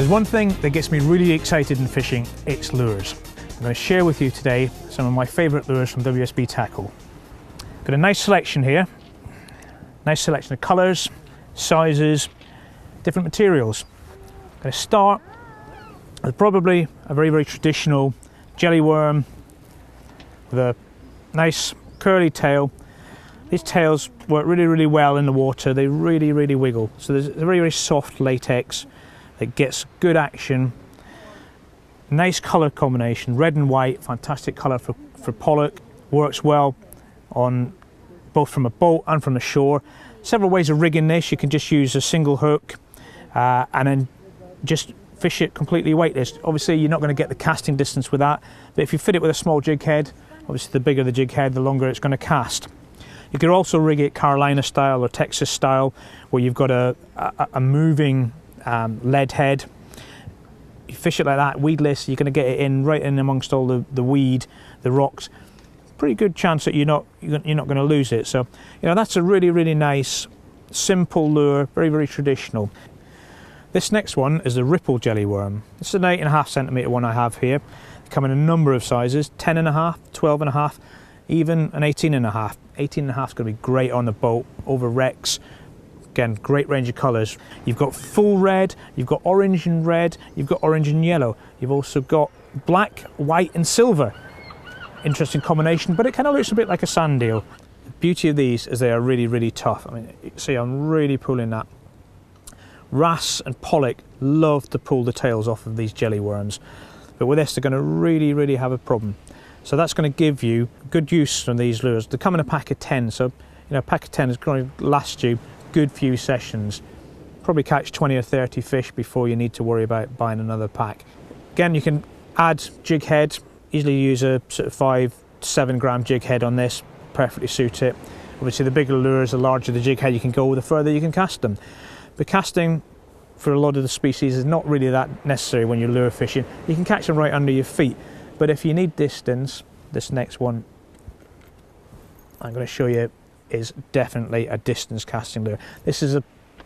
There's one thing that gets me really excited in fishing, it's lures. I'm going to share with you today some of my favourite lures from WSB Tackle. Got a nice selection here, nice selection of colours, sizes, different materials. I'm going to start with probably a very traditional jelly worm with a nice curly tail. These tails work really well in the water, they really wiggle. So there's a very soft latex that gets good action. Nice colour combination, red and white, fantastic colour for pollock. Works well on both from a boat and from the shore. Several ways of rigging this. You can just use a single hook and then just fish it completely weightless. Obviously you're not going to get the casting distance with that, but if you fit it with a small jig head, obviously the bigger the jig head, the longer it's going to cast. You could also rig it Carolina style or Texas style, where you've got a moving lead head. You fish it like that, weedless, you're going to get it in right in amongst all the weed, the rocks. Pretty good chance that you're not going to lose it. So, you know, that's a really nice, simple lure, very traditional. This next one is the ripple jelly worm. This is an 8.5 centimetre one I have here. They come in a number of sizes, 10.5, 12.5, even an 18.5. 18.5 is going to be great on the boat, over wrecks. Again, great range of colours. You've got full red, you've got orange and red, you've got orange and yellow. You've also got black, white and silver. Interesting combination, but it kind of looks a bit like a sand eel. The beauty of these is they are really tough. I mean, you see I'm really pulling that. Wrasse and pollock love to pull the tails off of these jelly worms, but with this they're going to really have a problem. So that's going to give you good use from these lures. They come in a pack of 10, so you know, a pack of 10 is going to last you good few sessions. Probably catch 20 or 30 fish before you need to worry about buying another pack. Again, you can add jig head, easily use a sort of 5 to 7 gram jig head on this, perfectly suit it. Obviously the bigger the lures, the larger the jig head you can go, the further you can cast them. But casting for a lot of the species is not really that necessary when you're lure fishing. You can catch them right under your feet, but if you need distance, this next one I'm going to show you is definitely a distance casting lure. This is a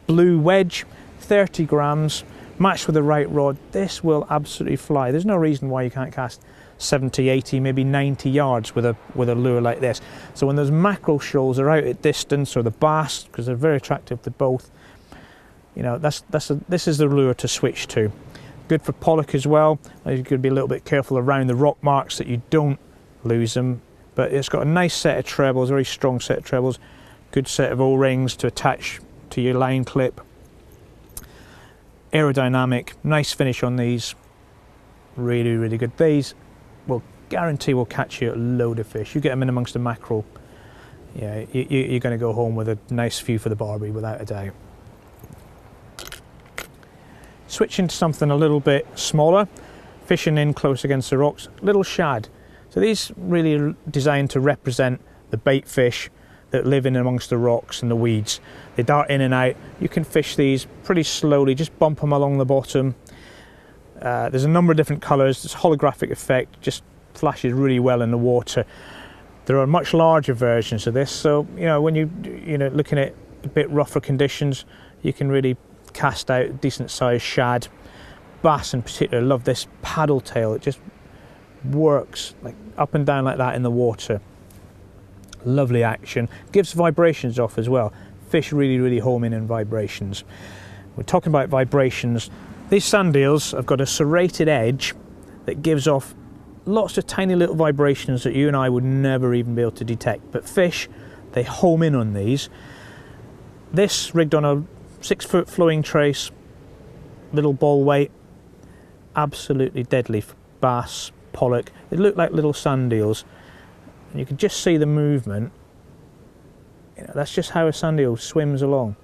blue wedge, 30 grams, matched with the right rod. This will absolutely fly. There's no reason why you can't cast 70, 80, maybe 90 yards with a lure like this. So when those mackerel shoals are out at distance, or the bass, because they're very attractive to both, you know, this is the lure to switch to. Good for pollock as well. You've got to be a little bit careful around the rock marks that you don't lose them. But it's got a nice set of trebles, very strong set of trebles, good set of O-rings to attach to your line clip. Aerodynamic, nice finish on these. Really good. These will guarantee will catch you a load of fish. You get them in amongst the mackerel, yeah, you're going to go home with a nice few for the barbie without a doubt. Switching to something a little bit smaller, fishing in close against the rocks, little shad. So these really are designed to represent the bait fish that live in amongst the rocks and the weeds. They dart in and out. You can fish these pretty slowly, just bump them along the bottom. There's a number of different colours. This holographic effect just flashes really well in the water. There are much larger versions of this, so you know, when you're looking at a bit rougher conditions, you can really cast out decent sized shad. Bass in particular love this paddle tail. It just works like up and down like that in the water. Lovely action, gives vibrations off as well. Fish really home in vibrations. We're talking about vibrations. These sand eels have got a serrated edge that gives off lots of tiny little vibrations that you and I would never even be able to detect, but fish, they home in on these. This rigged on a 6-foot flowing trace, little ball weight, absolutely deadly for bass, pollock. They look like little sand eels, and you can just see the movement. You know, that's just how a sand eel swims along.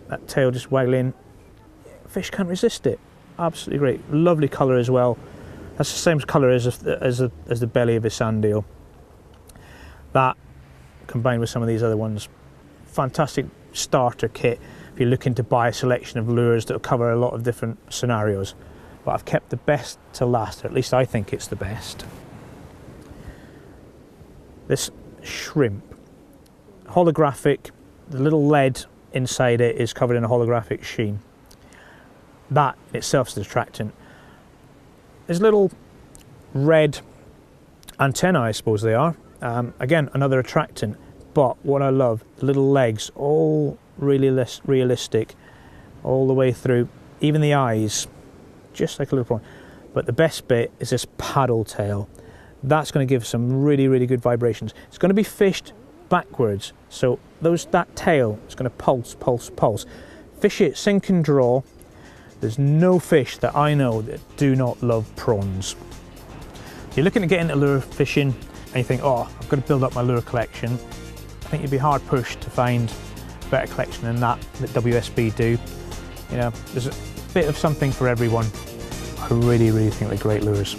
That tail just waggling. Fish can't resist it. Absolutely great. Lovely colour as well. That's the same colour as the belly of a sand eel. That combined with some of these other ones, fantastic starter kit if you're looking to buy a selection of lures that will cover a lot of different scenarios. But I've kept the best to last, or at least I think it's the best. This shrimp, holographic, the little lead inside it is covered in a holographic sheen. that itself is a attractant. There's little red antennae, I suppose they are. Again, another attractant. But what I love, the little legs, all really realistic, all the way through. Even the eyes, just like a little prawn. But the best bit is this paddle tail. That's going to give some really, really good vibrations. It's going to be fished backwards, so that tail is going to pulse, pulse, pulse. Fish it, sink and draw. There's no fish that I know that do not love prawns. If you're looking to get into lure fishing and you think, oh, I've got to build up my lure collection, I think you'd be hard pushed to find a better collection than that WSB do. You know, there's a bit of something for everyone. I really, really think they're great lures.